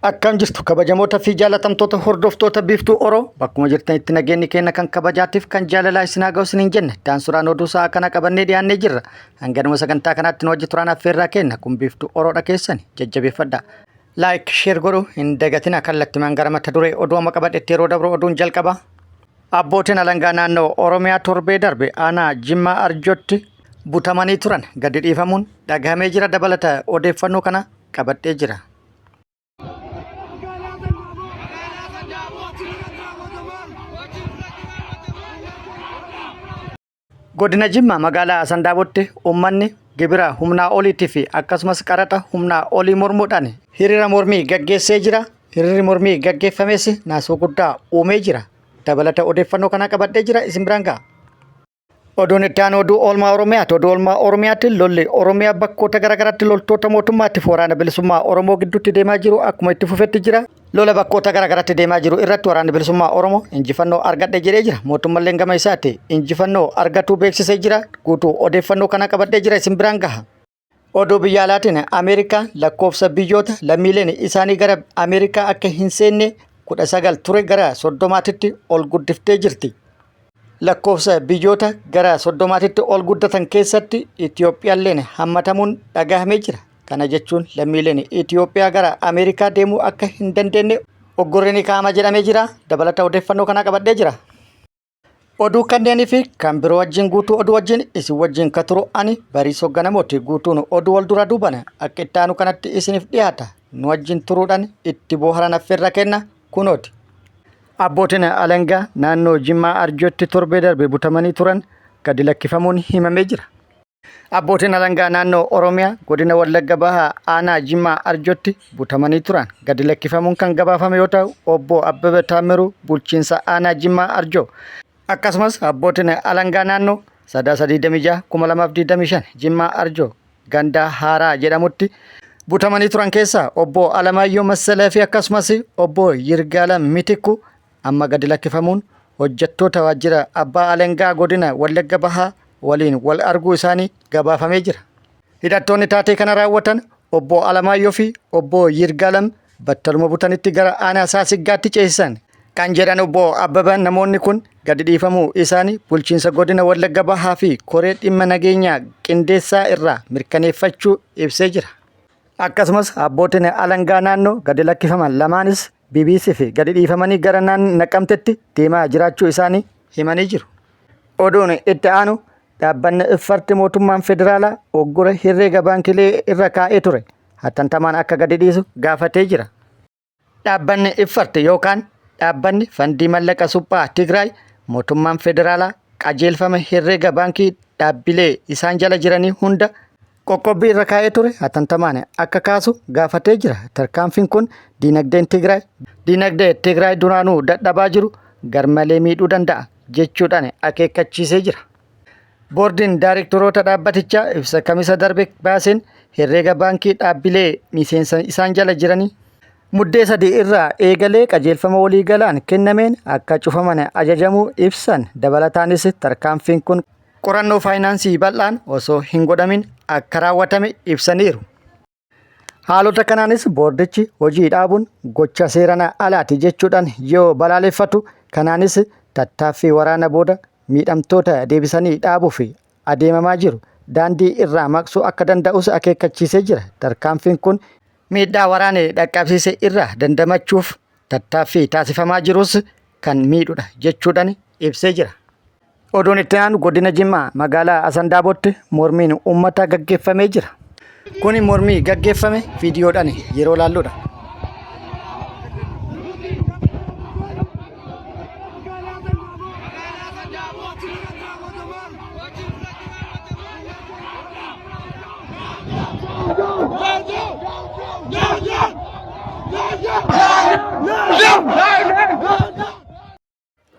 Akkam jirtu kabajamoota fi jaalatamtoota hordoftoota biiftuu Oroo bakkuma jirtanitti nageenyi keenya kan kabajaatiif kan jaalalaa isin haa ga'u isiniin jenne daansuraan oduu sa'a kana qabannee dhiyaannee jirra. Hanganuma sagantaa kanaatti nu wajji turaan affeerraa kenna kun biiftuu Oroodha keessan jajjabeeffadha. Laayik sheer godhuu hin dagatina kallattimaan gara mata duree oduu amma qabadhetti yeroo dabru oduun jalqaba. Abbootiin alangaa naannoo Oromiyaa torbee darbe aanaa Jimmaa Arjootti butamanii turan gadi dhiifamuun dhagahamee jira. Dabalata odeeffannoo kana qabadhee jira. Godina Jimmaa magaalaa Sandaabotti uummanni gibira humnaa oliitii fi akkasumas qaraxa humnaa olii mormuudhaan hiriira mormii gaggeessee jira. Hiriirri mormii gaggeeffames naasoo guddaa uumee jira. Dabalata odeeffannoo kana qabadhee jira isin biraan ga'a. Oduun itti aanu oduu oolmaa Oromiyaati. Oduu oolmaa Oromiyaatti lolli Oromiyaa bakkoota garaagaraatti loltoota mootummaatti waraana bilisummaa Oromoo gidduutti deemaa jiru akkuma itti fufetti jira. Lola bakkoota garaagaraatti deemaa jiru irratti waraanni bilisummaa Oromoo injifannoo argadhe jedhee jira. Mootummaan gama isaatti injifannoo argatuu beeksisee jira. Guutuu odeeffannoo kana qabadhee jira isin biraan gaha. Oduu biyya alaatiin Ameerikaan lakkoofsa biyyoota lammiileen isaanii gara Ameerikaa akka hin seenne 19 ture gara 30tti ol guddiftee jirti. Lakkoofsa biyyoota gara 30tti ol guddatan keessatti Itiyoophiyaalleen hammatamuun dhagahamee jira. Kana jechuun lammiileen Itiyoophiyaa gara Ameerikaa deemuu akka hin dandeenye oggurri kaa'ama jedhamee jira. Dabalata odeeffannoo kana qabadhee jira. Oduu kanneenii fi kan biroo wajjin guutuu oduu wajjin isin wajjin ka turu ani Bariisoo Ganamooti. Guutuun oduu wal dura duubana akka itti aanu kanatti isiniif dhiyaata. Nu wajjin turuudhaan itti booharan affeerra kenna kunooti. Abbootiin alangaa naannoo Jimmaa Arjootti torbee darbe butamanii turan gadi lakkifamuun himamee jira. Abbootiin alangaa naannoo Oromiyaa godina Wallagga Bahaa aanaa Jimmaa Arjootti butamanii turan gadi lakkifamuun kan gabaafame yoo ta'u obbo Abbabee Taamiruu bulchiinsa aanaa Jimmaa Arjoo akkasumas abbootiin alangaa naannoo Sadaasa 26/2025 Jimmaa Arjoo gandaa Haaraa jedhamutti butamanii turan keessaa obbo Alamaayyoo Massalee fi akkasumas obbo Yirgaalam Mitikuu amma gadi lakkifamuun hojjettoota waajjira abbaa alangaa godina Wallagga Bahaa waliin wal arguu isaanii gabaafamee jira. Hidhattoonni taatee kana raawwatan obbo Alamaayyoo fi obbo Yirgaalam battaluma butanitti gara aanaa Saasiggaatti ceesisan kan jedhan obbo Abbabaan namoonni kun gadi dhiifamuu isaanii bulchiinsa godina Wallagga Bahaa fi koree dhimma nageenyaa qindeessaa irraa mirkaneeffachuu ibsee jira. Akkasumas abbootiin alangaa naannoo gadi lakkifaman lamaanis BBC fi gadi dhiifamanii gara Naqamtetti deemaa jiraachuu isaanii himanii jiru. Oduun itti aanu dhaabbanni iffarti mootummaan federaalaa oggura herreega baankilee irra kaa'ee ture hattantamaan akka gadi dhiisu gaafatee jira. Dhaabbanni iffarti yookaan dhaabbanni fandii mallaqa suphaa Tigraay mootummaan federaalaa qajeelfama herreega baankii dhaabbilee isaan jala jiranii hunda qoqqobbii irra kaa'ee ture hattantamaan akka kaasu gaafatee jira. Tarkaanfiin kun diinagdee Tigraay duraanuu dadhabaa jiru garmalee miidhuu danda'a jechuudhaan akeekkachiisee jira. Boordiin daayirektoroota dhaabbatichaa ibsa kamisa darbe baaseen herreega baankii dhaabbilee miseensa isaan jala jiranii muddee 3 irraa eegalee qajeelfama waliigalaan kennameen akka cufaman ajajamuu ibsan. Dabalataanis tarkaanfiin kun qorannoo faayinaansii bal'aan osoo hin godhamin akka raawwatame ibsaniiru. Haalota kanaanis boordichi hojii dhaabuun gocha seeraan alaati jechuudhaan yoo balaaleffatu. Kanaanis tattaaffii waraana booda miidhamtoota deebisanii dhaabuuf adeemamaa jiru daandii irraa maqsuu akka danda'us akeekkachiisee jira. Tarkaanfiin kun miidhaa waraanee dhaqqabsiise irraa dandamachuuf tattaaffii taasifamaa jirus kan miidhudha jechuudhaan ibsee jira. Oduun itti aanu godina Jimmaa magaalaa Sandaabotti mormiin uummataa gaggeeffamee jira. Kuni mormii gaggeeffame viidiyoodhaan yeroo laalluudha.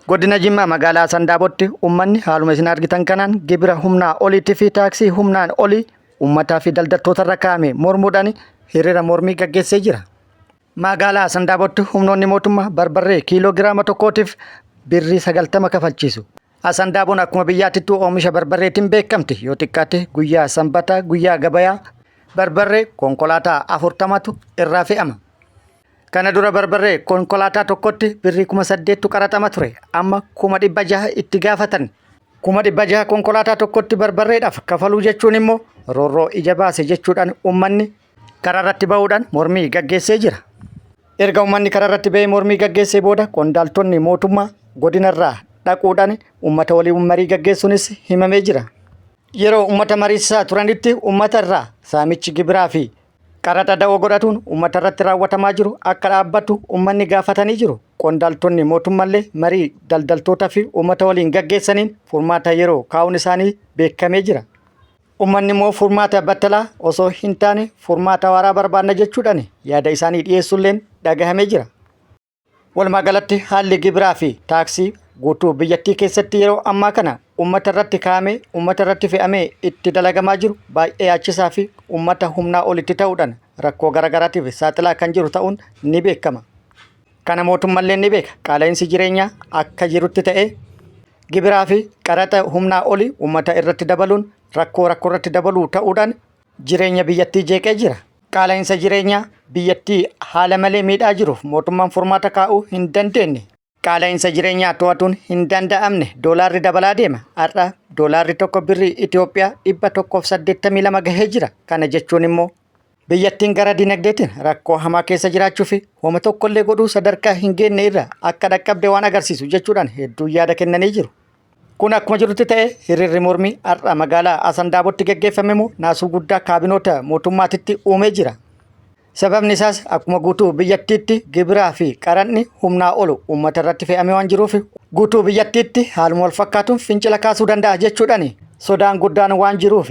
Godina Jimmaa magaalaa Sandaabotti uummanni haaluma isin argitan kanaan gibira humnaa oliitii fi taaksii humnaan olii uummataa fi daldaltoota irra kaa'ame mormuudhaan hiriira mormii gaggeessee jira. Magaalaa Sandaabotti humnoonni mootummaa barbarree kiiloogiraama tokkootiif birrii 90 kafalchiisu. Sandaaboon akkuma biyyaatittuu oomisha barbarreetiin beekamti. Yoo xiqqaate guyyaa sanbataa guyyaa gabayaa barbarree konkolaataa 40tu irraa fe'ama. Kana dura barbarree konkolaataa tokkotti birrii 8,000 qaraxama ture. Amma 600,000 itti gaafatan. 600,000 konkolaataa tokkotti barbarreedhaaf kafaluu jechuun immoo roorroo ija baase jechuudhaan uummanni karaa irratti ba'uudhaan mormii gaggeessee jira. Erga uummanni karaa irratti ba'ee mormii gaggeessee booda qondaaltonni mootummaa godinarraa dhaquudhaan uummata waliin marii gaggeessuunis himamee jira. Yeroo uummata mariisaa turanitti uummata irraa saamichi gibiraa fi qaraxa da'oo godhatuun uummata irratti raawwatamaa jiru akka dhaabbatu uummanni gaafatanii jiru. Qondaaltonni mootummaallee marii daldaltootaa fi uummata waliin gaggeessaniin furmaata yeroo kaa'uun isaanii beekamee jira. Uummanni immoo furmaata battalaa osoo hin taane furmaata waaraa barbaanna jechuudhaan yaada isaanii dhiyeessuulleen dhagahamee jira. Walumaa galatti haalli gibiraa fi taaksii guutuu biyyattii keessatti yeroo ammaa kana uummata irratti kaa'amee uummata irratti fe'amee itti dalagamaa jiru baay'ee yaachisaa fi uummata humnaa olitti ta'uudhaan rakkoo garaagaraatiif saaxilaa kan jiru ta'uun ni beekama. Kana mootummallee ni beeka. Qaala'insi jireenyaa akka jirutti ta'ee gibiraa fi qaraxa humnaa olii uummata irratti dabaluun rakkoo irratti dabaluu ta'uudhaan jireenya biyyattii jeeqee jira. Qaala'insa jireenyaa biyyattii haala malee miidhaa jiruuf mootummaan furmaata kaa'uu hin dandeenye. Qaala'insa jireenyaa to'atuun hin danda'amne doolaarri dabalaa deema. Har'a doolaarri tokko birrii Itoophiyaa 182 gahee jira. Kana jechuun immoo biyyattiin gara dinagdeetiin rakkoo hamaa keessa jiraachuu fi hooma tokkollee godhuu sadarkaa hin geenye irra akka dhaqqabde waan agarsiisu jechuudhaan hedduu yaada kennanii jiru. Kun akkuma jirutti ta'e hiriirri mormii har'a magaalaa Asandaabotti gaggeeffame immoo naasuu guddaa kaabinoota mootummaatitti uumee jira. Sababni isaas akkuma guutuu biyyattiitti gibiraa fi qaraxni humnaa olu uummata irratti fe'amee waan jiruuf guutuu biyyattiitti haaluma wal fakkaatuun fincila kaasuu danda'a jechuudhaan sodaan guddaan waan jiruuf.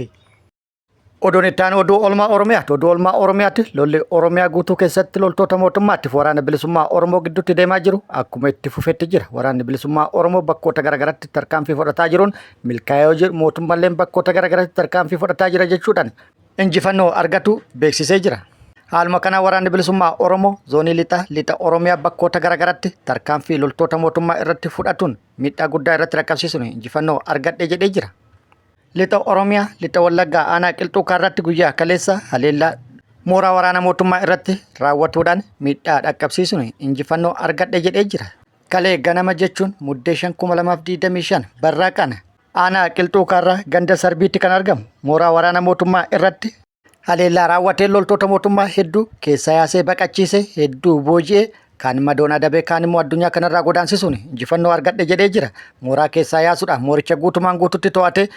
Oduun itti aanu oduu oolmaa Oromiyaati. Oduu oolmaa Oromiyaatti lolli Oromiyaa guutuu keessatti loltoota mootummaatiif waraana bilisummaa Oromoo gidduutti deemaa jiru akkuma itti fufetti jira. Waraanni bilisummaa Oromoo bakkoota garaagaraatti tarkaanfii fudhataa jiruun milkaa'ee jiru. Mootummallee bakkoota garaagaraatti tarkaanfii fudhataa jira jechuudhaan injifannoo argatu beeksisee jira. Haaluma kana waraanni bilisummaa Oromoo zoonii lixa Oromiyaa bakkoota garaagaraatti tarkaanfii loltoota mootummaa irratti fudhatuun miidhaa guddaa irratti rakkabsiisuun injifannoo argadhe jedhee jira. Lixa Oromiyaa lixa Wallaggaa aanaa Qilxuu Kaarratti guyyaa kaleessa haleellaa mooraa waraana mootummaa irratti raawwatuudhaan miidhaa dhaqqabsiisuun injifannoo argadhe jedhee jira. Kalee ganama jechuun muddee 2025 barraaqaan aanaa Qilxuu Kaarraa ganda Sarbiitti kan argamu mooraa waraana mootummaa irratti haleellaa raawwatee loltoota mootummaa hedduu keessaa yaasee baqachiisee hedduu booji'ee kaan madoon adabee kaan immoo addunyaa kanarraa godaansisuun injifannoo argadhe jedhee jira. Mooraa keessaa yaasuudhaan mooricha guutumaan guututti to'atee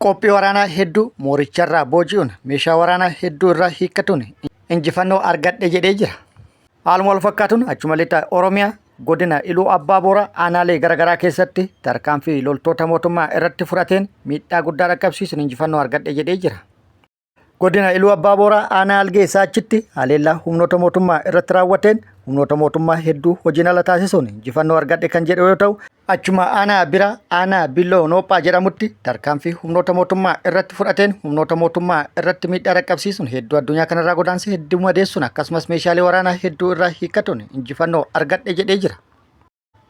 qophii waraanaa hedduu mooricharraa booji'uun meeshaa waraanaa hedduu irraa hiikkatuun injifannoo argadhe jedhee jira. Haaluma wal fakkaatuun achuma lixa Oromiyaa godina Iluu Abbaa Booraa aanaalee garaagaraa keessatti tarkaanfii loltoota mootummaa irratti fudhateen miidhaa guddaa dhaqqabsiisuun injifannoo argadhe jedhee jira. Godina Iluu Abbaa Booraa aanaa Algee Saachitti haleellaa humnoota mootummaa irratti raawwateen humnoota mootummaa hedduu hojiin ala taasisuun injifannoo argadhe kan jedhu yoo ta'u, achuma aanaa biraa aanaa Billoo Noophaa jedhamutti tarkaanfii humnoota mootummaa irratti fudhateen humnoota mootummaa irratti miidhaa dhaqqabsiisuun hedduu addunyaa kanarraa godaanse hedduu madeessuun akkasumas meeshaalee waraanaa hedduu irraa hiikkatuun injifannoo argadhe jedhee jira.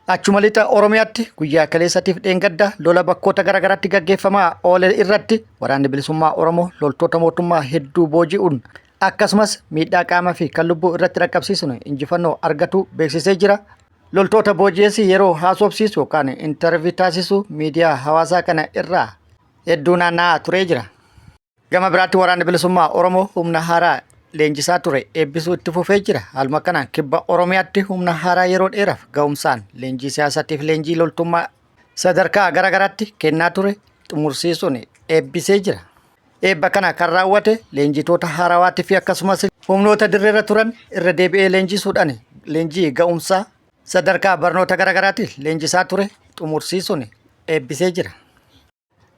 Achuma lixa Oromiyaatti guyyaa kaleessatiif dheengadda lola bakkoota garaagaraatti gaggeeffamaa oole irratti waraanni bilisummaa Oromoo loltoota mootummaa hedduu booji'uun akkasumas miidhaa qaamaa fi kan lubbuu irratti dhaqqabsiisuun injifannoo argatu beeksisee jira. Loltoota booji'eessi yeroo haasofsiisu yookaan intarvii taasisu miidiyaa hawaasaa kana irraa hedduu naanna'aa turee jira. Gama biraatti waraanni bilisummaa Oromoo humna haaraa leenjisaa ture eebbisuu itti fufee jira. Haaluma kanaan kibba Oromiyaatti humna haaraa yeroo dheeraaf ga'umsaan leenjii siyaasaatiif leenjii loltummaa sadarkaa garaagaraatti kennaa ture xumursiisuun eebbisee jira. Eebba kana kan raawwate leenjitoota haarawaatii fi akkasumas humnoota dirreerra turan irra deebi'ee leenjisuudhaan leenjii ga'umsaa sadarkaa barnoota garaagaraatti leenjisaa ture xumursiisuun eebbisee jira.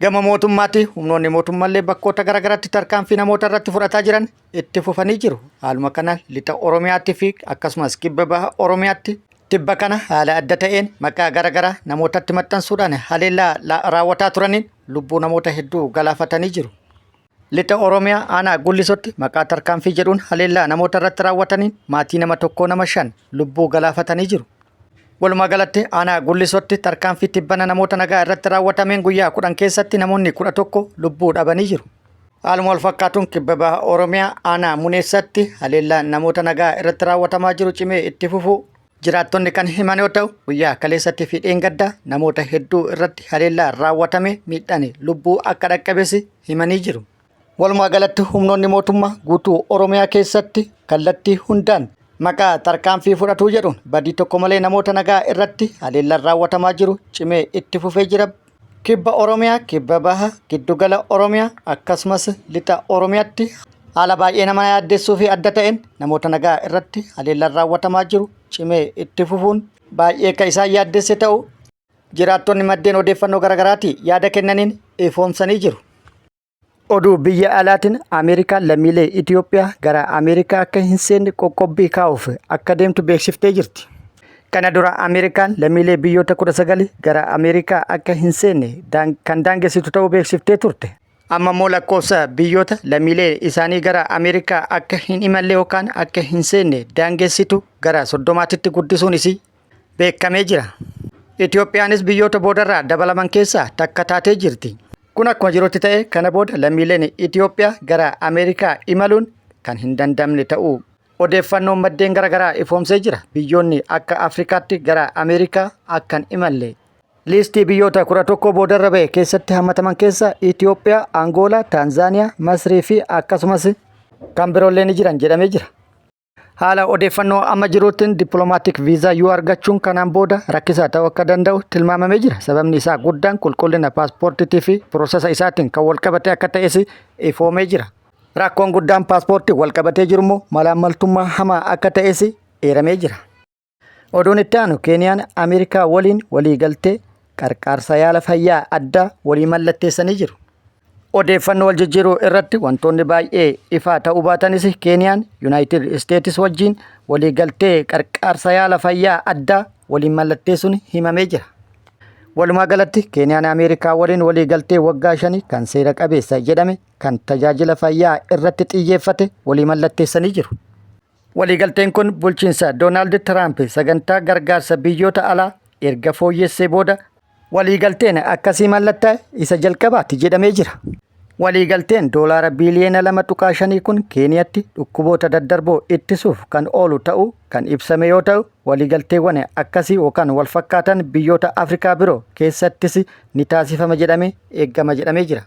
Gama mootummaatti humnoonni mootummaallee bakkoota garaagaraatti tarkaanfii namoota irratti fudhataa jiran itti fufanii jiru. Haaluma kana lixa Oromiyaatti fi akkasumas kibba baha Oromiyaatti tibba kana haala adda ta'een maqaa garaagaraa namootatti maxxansuudhaan haleellaa raawwataa turaniin lubbuu namoota hedduu galaafatanii jiru. Lixa Oromiyaa aanaa Gullisotti maqaa tarkaanfii jedhuun haleellaa namoota irratti raawwataniin maatii nama tokkoo nama 5 lubbuu galaafatanii jiru. Walumaa galatti aanaa Gullisotti tarkaanfii tibbana namoota nagaa irratti raawwatameen guyyaa 10 keessatti namoonni 11 lubbuu dhabanii jiru. Haaluma wal fakkaatuun kibba baha Oromiyaa aanaa Muneessatti haleellaan namoota nagaa irratti raawwatamaa jiru cimee itti fufuu jiraattonni kan himan yoo ta'u, guyyaa kaleessatti fi dheengaddaa namoota hedduu irratti haleellaan raawwatame miidhaan lubbuu akka dhaqqabes himanii jiru. Walumaa galatti humnoonni mootummaa guutuu Oromiyaa keessatti kallattii hundaan maqaa tarkaanfii fudhatuu jedhuun badii tokko malee namoota nagaa irratti haleellaan raawwatamaa jiru cimee itti fufee jira. Kibba Oromiyaa, kibba baha, giddugala Oromiyaa akkasumas lixa Oromiyaatti haala baay'ee nama yaaddessuu fi adda ta'een namoota nagaa irratti haleellaan raawwatamaa jiru cimee itti fufuun baay'ee kan isaan yaaddesse ta'u jiraattonni maddeen odeeffannoo garaagaraatii yaada kennaniin ifoomsanii jiru. Oduu biyya alaatiin Ameerikaan lammiilee Itoophiyaa gara Ameerikaa akka hin seenne qoqqobbii kaa'uuf akka deemtu beeksiftee jirti. Kana dura Ameerikaan lammiilee biyyoota 19 gara Ameerikaa akka hin seenne kan daangessitu ta'uu beeksiftee turte. Amma immoo lakkoofsa biyyoota lammiilee isaanii gara Ameerikaa akka hin imalle yookaan akka hin seenne daangessitu gara 30tti guddisuun isii beekamee jira. Itoophiyaanis biyyoota boodarraa dabalaman keessaa takka taatee jirti. Kun akkuma jirutti ta'e kana booda lammiileen Itoophiyaa gara Ameerikaa imaluun kan hin dandamne ta'uu odeeffannoon maddeen garaagaraa ifoomsee jira. Biyyoonni akka Afrikaatti gara Ameerikaa akka hin imalle liistii biyyoota 11 boodarra ba'e keessatti hammataman keessa Itoophiyaa, Angoolaa, Taanzaaniyaa, Masrii fi akkasumas kan biroollee ni jiran jedhamee jira. Haala odeeffannoo amma jiruutiin dippiloomaatiik viizaa yoo argachuun kanaan booda rakkisaa ta'uu akka danda'u tilmaamamee jira. Sababni isaa guddaan qulqullina paaspoortiitii fi piroosesa isaatiin kan walqabate akka ta'es ifoomee jira. Rakkoon guddaan paaspoortii walqabatee jiru immoo malaammaltummaa hamaa akka ta'es eeramee jira. Oduun itti aanu Keeniyaan Ameerikaa waliin walii galtee qarqaarsa yaala fayyaa addaa walii mallatteessanii jiru. Odeeffannoo wal jijjiiruu irratti wantoonni baay'ee ifaa ta'uu baatanis Keeniyaan Yuunaayitid Isteetis wajjin walii galtee qarqaarsa yaala fayyaa addaa waliin mallatteessuun himamee jira. Walumaa galatti Keeniyaan Ameerikaa waliin walii galtee waggaa 5 kan seera qabeessa jedhame kan tajaajila fayyaa irratti xiyyeeffate walii mallatteessanii jiru. Waliigalteen kun bulchiinsa Doonaald Tiraamp sagantaa gargaarsa biyyoota alaa erga fooyyessee booda waliigalteen akkasii mallattaa'e isa jalqabaatti jedhamee jira. Waliigalteen doolaara biiliyoona 2.5 kun Keeniyatti dhukkuboota daddarboo ittisuuf kan oolu ta'uu kan ibsame yoo ta'u, waliigalteewwan akkasii yookaan wal fakkaatan biyyoota Afrikaa biroo keessattis ni taasifama jedhamee eegama jedhamee jira.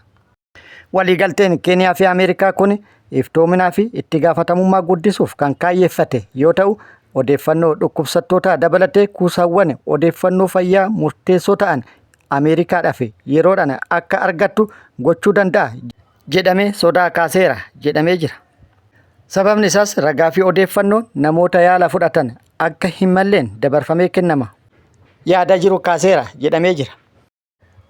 Waliigalteen Keeniyaa fi Ameerikaa kun iftoominaa fi itti gaafatamummaa guddisuuf kan kaayyeeffate yoo ta'u, odeeffannoo dhukkubsattootaa dabalatee kuusaawwan odeeffannoo fayyaa murteessoo ta'an Ameerikaadhaaf yeroodhaan akka argattu gochuu danda'a jedhamee sodaa kaaseera jedhamee jira. Sababni isaas ragaa fi odeeffannoo namoota yaala fudhatan akka hin malleen dabarfamee kennama yaada jiru kaaseera jedhamee jira.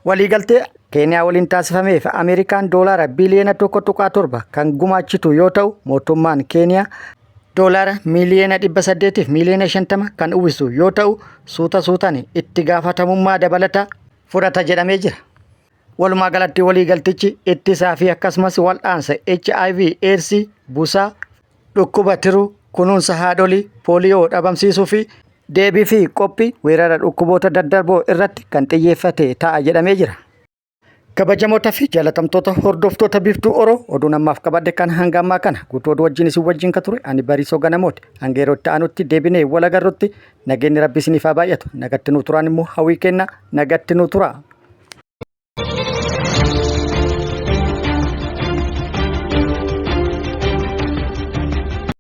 Waliigaltee Keeniyaa waliin taasifameef Ameerikaan doolaara biiliyoona 1.7 kan gumaachitu yoo ta'u, mootummaan Keeniyaa doolaara miiliyoona 800 fi miiliyoona 50 kan uwwisu yoo ta'u, suuta suutaan itti gaafatamummaa dabalataa fudhata jedhamee jira. Walumaa galatti waliigaltichi ittisaa fi akkasumas wal'aansa HIV/AIDS, busaa, dhukkuba tiruu, kunuunsa haadholii, pooliyoo dhabamsiisuu fi deebii fi qophii weerara dhukkuboota daddarboo irratti kan xiyyeeffate ta'a jedhamee jira. Kabajamoota fi jaalatamtoota hordoftoota Biiftuu Oroo oduun ammaaf qabadde kan hanga ammaa kana guutuu oduu wajjin isin wajjin ka ture ani Bariisoo Ganamooti. Hanga yeroo itti aanutti deebinee wal agarrutti nageenyi Rabbii isiniif haa baay'atu. Nagatti nuu turaan immoo hawwii kenna. Nagatti nuu turaa.